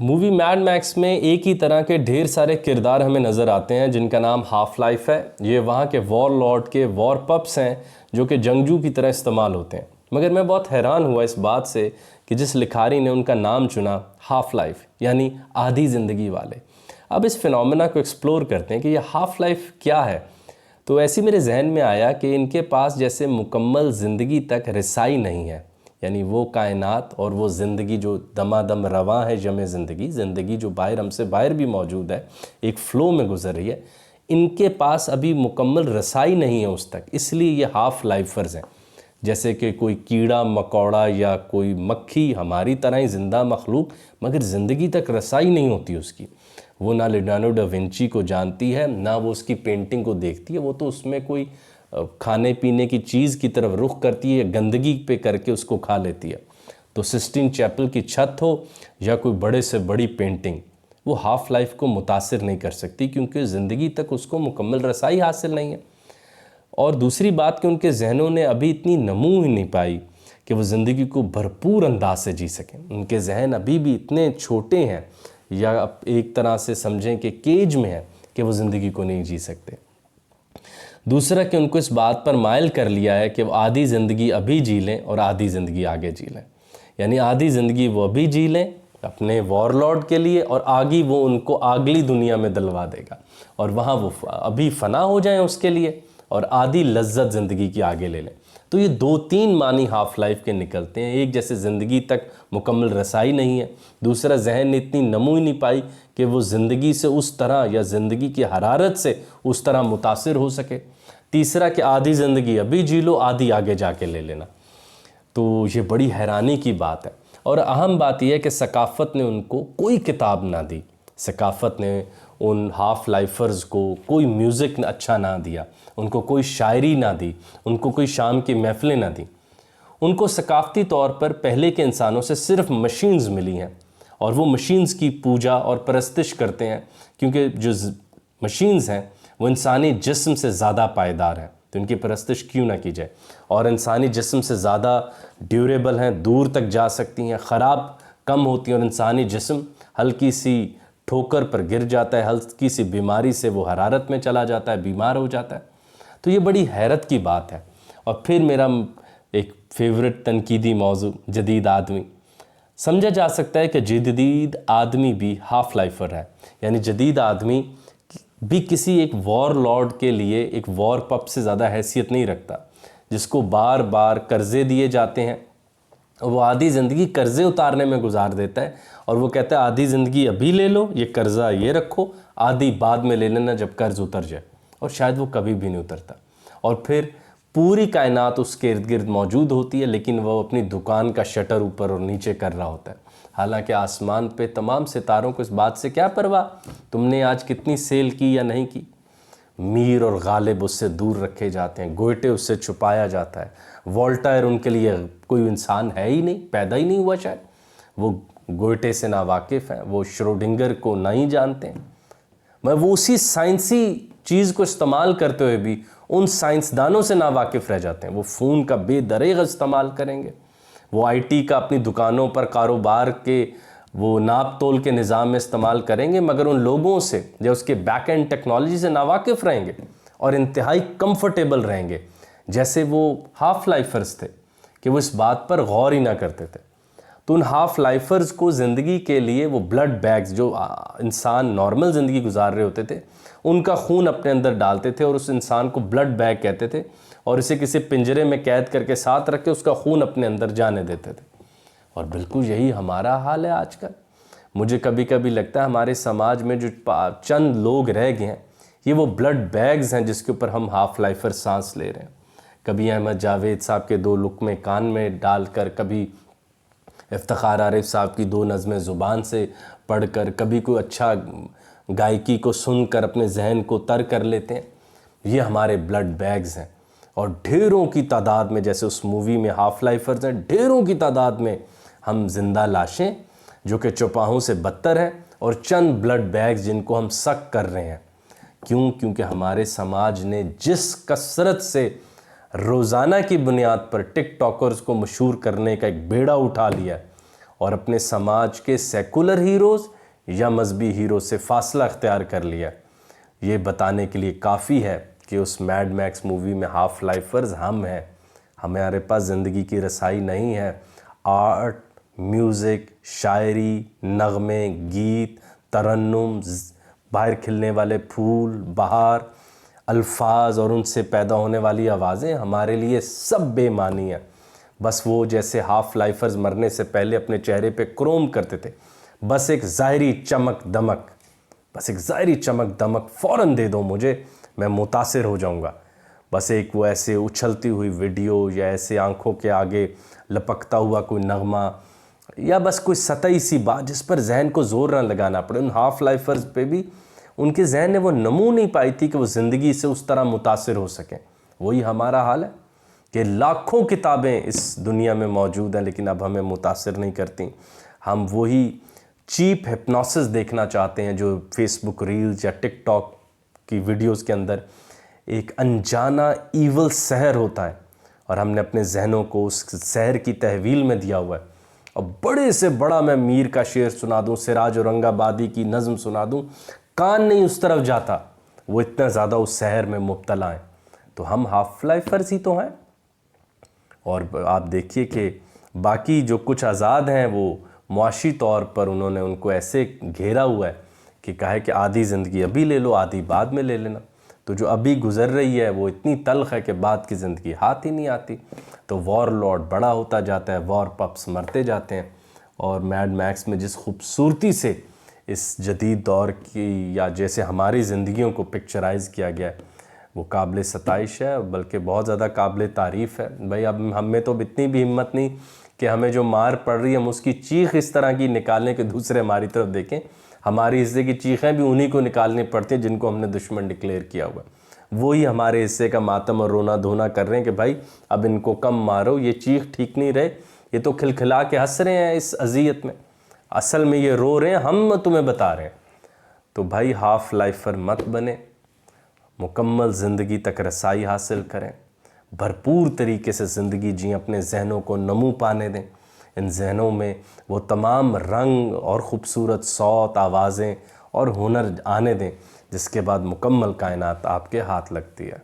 Movie made Max میں ایک ہی طرح کے ڈھیر سارے کردار ہمیں نظر آتے ہیں جن کا نام ہاف لائف ہے. یہ وہاں کے وار لارڈ کے وار پپس ہیں جو کہ جنگجو کی طرح استعمال ہوتے ہیں. مگر میں بہت حیران ہوا اس بات سے کہ جس لکھاری نے ان کا نام چنا ہاف لائف یعنی آدھی زندگی والے. اب اس فینومینا کو ایکسپلور کرتے ہیں کہ یہ ہاف لائف کیا ہے. تو ایسی میرے ذہن میں آیا کہ ان کے پاس جیسے مکمل زندگی تک رسائی نہیں ہے، یعنی وہ کائنات اور وہ زندگی جو دمادم رواں ہے، جمع زندگی جو باہر ہم سے باہر بھی موجود ہے، ایک فلو میں گزر رہی ہے، ان کے پاس ابھی مکمل رسائی نہیں ہے اس تک. اس لیے یہ ہاف لائفرز ہیں. جیسے کہ کوئی کیڑا مکوڑا یا کوئی مکھی ہماری طرح ہی زندہ مخلوق، مگر زندگی تک رسائی نہیں ہوتی اس کی. وہ نہ لیونارڈو ڈا ونچی کو جانتی ہے، نہ وہ اس کی پینٹنگ کو دیکھتی ہے. وہ تو اس میں کوئی کھانے پینے کی چیز کی طرف رخ کرتی ہے، گندگی پہ کر کے اس کو کھا لیتی ہے. تو سسٹین چیپل کی چھت ہو یا کوئی بڑے سے بڑی پینٹنگ، وہ ہاف لائف کو متاثر نہیں کر سکتی کیونکہ زندگی تک اس کو مکمل رسائی حاصل نہیں ہے. اور دوسری بات کہ ان کے ذہنوں نے ابھی اتنی نمو ہی نہیں پائی کہ وہ زندگی کو بھرپور انداز سے جی سکیں. ان کے ذہن ابھی بھی اتنے چھوٹے ہیں، یا ایک طرح سے سمجھیں کہ کیج میں ہیں، کہ وہ زندگی کو نہیں جی سکتے. دوسرا کہ ان کو اس بات پر مائل کر لیا ہے کہ وہ آدھی زندگی ابھی جی لیں اور آدھی زندگی آگے جی لیں. یعنی آدھی زندگی وہ ابھی جی لیں اپنے وار لارڈ کے لیے، اور آگی وہ ان کو اگلی دنیا میں دلوا دے گا، اور وہاں وہ ابھی فنا ہو جائیں اس کے لیے، اور آدھی لذت زندگی کی آگے لے لیں. تو یہ دو تین معنی ہاف لائف کے نکلتے ہیں. ایک جیسے زندگی تک مکمل رسائی نہیں ہے، دوسرا ذہن نے اتنی نمو ہی نہیں پائی کہ وہ زندگی سے اس طرح یا زندگی کی حرارت سے اس طرح متاثر ہو سکے. تیسرا کہ آدھی زندگی ابھی جی لو، آدھی آگے جا کے لے لینا. تو یہ بڑی حیرانی کی بات ہے. اور اہم بات یہ ہے کہ ثقافت نے ان کو کوئی کتاب نہ دی. ثقافت نے ان ہاف لائفرز کو کوئی میوزک اچھا نہ دیا، ان کو کوئی شاعری نہ دی، ان کو کوئی شام کی محفلیں نہ دیں. ان کو ثقافتی طور پر پہلے کے انسانوں سے صرف مشینز ملی ہیں، اور وہ مشینز کی پوجا اور پرستش کرتے ہیں کیونکہ جو مشینز ہیں وہ انسانی جسم سے زیادہ پائیدار ہیں، تو ان کی پرستش کیوں نہ کی جائے. اور انسانی جسم سے زیادہ ڈیوریبل ہیں، دور تک جا سکتی ہیں، خراب کم ہوتی ہیں، اور انسانی جسم ہلکی سی ٹھوکر پر گر جاتا ہے، ہلکی سی بیماری سے وہ حرارت میں چلا جاتا ہے، بیمار ہو جاتا ہے. تو یہ بڑی حیرت کی بات ہے. اور پھر میرا ایک فیورٹ تنقیدی موضوع جدید آدمی. سمجھا جا سکتا ہے کہ جدید آدمی بھی ہاف لائفر ہے، یعنی جدید آدمی بھی کسی ایک وار لارڈ کے لیے ایک وار پپ سے زیادہ حیثیت نہیں رکھتا، جس کو بار بار قرضے دیے جاتے ہیں. وہ آدھی زندگی قرضے اتارنے میں گزار دیتا ہے، اور وہ کہتا ہے آدھی زندگی ابھی لے لو، یہ قرضہ یہ رکھو، آدھی بعد میں لے لینا جب قرض اتر جائے. اور شاید وہ کبھی بھی نہیں اترتا. اور پھر پوری کائنات اس کے ارد گرد موجود ہوتی ہے، لیکن وہ اپنی دکان کا شٹر اوپر اور نیچے کر رہا ہوتا ہے. حالانکہ آسمان پہ تمام ستاروں کو اس بات سے کیا پرواہ تم نے آج کتنی سیل کی یا نہیں کی. میر اور غالب اس سے دور رکھے جاتے ہیں، گوئٹے اس سے چھپایا جاتا ہے. والٹائر ان کے لیے کوئی انسان ہے ہی نہیں، پیدا ہی نہیں ہوا شاید. وہ گوئٹے سے ناواقف ہیں، وہ شروڈنگر کو نہیں جانتے ہیں. وہ اسی سائنسی چیز کو استعمال کرتے ہوئے بھی ان سائنسدانوں سے ناواقف رہ جاتے ہیں. وہ فون کا بے دریغ استعمال کریں گے، وہ آئی ٹی کا اپنی دکانوں پر کاروبار کے وہ ناپ تول کے نظام میں استعمال کریں گے، مگر ان لوگوں سے یا اس کے بیک اینڈ ٹیکنالوجی سے ناواقف رہیں گے، اور انتہائی کمفرٹیبل رہیں گے. جیسے وہ ہاف لائفرز تھے کہ وہ اس بات پر غور ہی نہ کرتے تھے. تو ان ہاف لائفرز کو زندگی کے لیے وہ بلڈ بیگز جو انسان نارمل زندگی گزار رہے ہوتے تھے، ان کا خون اپنے اندر ڈالتے تھے، اور اس انسان کو بلڈ بیگ کہتے تھے، اور اسے کسی پنجرے میں قید کر کے ساتھ رکھ کے اس کا خون اپنے اندر جانے دیتے تھے. اور بالکل یہی ہمارا حال ہے آج کل. مجھے کبھی کبھی لگتا ہے ہمارے سماج میں جو چند لوگ رہ گئے ہیں، یہ وہ بلڈ بیگز ہیں جس کے اوپر ہم ہاف لائفر سانس لے رہے ہیں. کبھی احمد جاوید صاحب کے 2 لقمے کان میں ڈال کر، کبھی افتخار عارف صاحب کی 2 نظمیں زبان سے پڑھ کر، کبھی کوئی اچھا گائیکی کو سن کر اپنے ذہن کو تر کر لیتے ہیں. یہ ہمارے بلڈ بیگز ہیں. اور ڈھیروں کی تعداد میں، جیسے اس مووی میں ہاف لائفرز ہیں، ڈھیروں کی تعداد میں ہم زندہ لاشیں جو کہ چوپاہوں سے بدتر ہیں، اور چند بلڈ بیگز جن کو ہم سک کر رہے ہیں. کیونکہ ہمارے سماج نے جس کثرت سے روزانہ کی بنیاد پر ٹک ٹاکرز کو مشہور کرنے کا ایک بیڑا اٹھا لیا ہے، اور اپنے سماج کے سیکولر ہیروز یا مذہبی ہیروز سے فاصلہ اختیار کر لیا۔ یہ بتانے کے لیے کافی ہے کہ اس میڈ میکس مووی میں ہاف لائفرز ہم ہیں، ہمارے پاس زندگی کی رسائی نہیں ہے۔ آرٹ، میوزک، شاعری، نغمے، گیت، ترنم، باہر کھلنے والے پھول، بہار، الفاظ اور ان سے پیدا ہونے والی آوازیں ہمارے لیے سب بے معنی ہیں۔ بس وہ جیسے ہاف لائفرز مرنے سے پہلے اپنے چہرے پہ کروم کرتے تھے، بس ایک ظاہری چمک دمک فوراً دے دو مجھے، میں متاثر ہو جاؤں گا۔ بس ایک وہ ایسے اچھلتی ہوئی ویڈیو یا ایسے آنکھوں کے آگے لپکتا ہوا کوئی نغمہ یا بس کوئی سطحی سی بات جس پر ذہن کو زور نہ لگانا پڑے۔ ان ہاف لائفرز پہ بھی ان کے ذہن نے وہ نمو نہیں پائی تھی کہ وہ زندگی سے اس طرح متاثر ہو سکیں۔ وہی ہمارا حال ہے کہ لاکھوں کتابیں اس دنیا میں موجود ہیں لیکن اب ہمیں متاثر نہیں کرتی۔ ہم وہی چیپ ہپنوسس دیکھنا چاہتے ہیں جو فیس بک ریلز یا ٹک ٹاک کی ویڈیوز کے اندر ایک انجانا ایول سحر ہوتا ہے، اور ہم نے اپنے ذہنوں کو اس سحر کی تحویل میں دیا ہوا ہے۔ اب بڑے سے بڑا میں میر کا شعر سنا دوں، سراج اورنگ آبادی کی نظم سنا دوں، کان نہیں اس طرف جاتا، وہ اتنا زیادہ اس سحر میں مبتلا ہیں۔ تو ہم ہاف لائفرز ہی تو ہیں۔ اور آپ دیکھیے کہ باقی جو کچھ آزاد ہیں وہ معاشی طور پر انہوں نے ان کو ایسے گھیرا ہوا ہے کہ کہا ہے کہ آدھی زندگی ابھی لے لو، آدھی بعد میں لے لینا۔ تو جو ابھی گزر رہی ہے وہ اتنی تلخ ہے کہ بعد کی زندگی ہاتھ ہی نہیں آتی۔ تو وار لارڈ بڑا ہوتا جاتا ہے، وار پپس مرتے جاتے ہیں، اور میڈ میکس میں جس خوبصورتی سے اس جدید دور کی یا جیسے ہماری زندگیوں کو پکچرائز کیا گیا ہے وہ قابل ستائش ہے، بلکہ بہت زیادہ قابل تعریف ہے۔ بھائی اب ہم میں تو اب اتنی بھی ہمت نہیں کہ ہمیں جو مار پڑ رہی ہے ہم اس کی چیخ اس طرح کی نکالنے کے دوسرے ہماری طرف دیکھیں۔ ہماری حصے کی چیخیں بھی انہی کو نکالنی پڑتی ہیں جن کو ہم نے دشمن ڈکلیئر کیا ہوا ہے۔ وہی ہمارے حصے کا ماتم اور رونا دھونا کر رہے ہیں کہ بھائی اب ان کو کم مارو، یہ چیخ ٹھیک نہیں رہے، یہ تو کھلکھلا کے ہنس رہے ہیں اس اذیت میں، اصل میں یہ رو رہے ہیں، ہم تمہیں بتا رہے ہیں۔ تو بھائی ہاف لائفر مت بنے، مکمل زندگی تک رسائی حاصل کریں، بھرپور طریقے سے زندگی جئیں، اپنے ذہنوں کو نمو پانے دیں، ان ذہنوں میں وہ تمام رنگ اور خوبصورت صوت، آوازیں اور ہنر آنے دیں جس کے بعد مکمل کائنات آپ کے ہاتھ لگتی ہے۔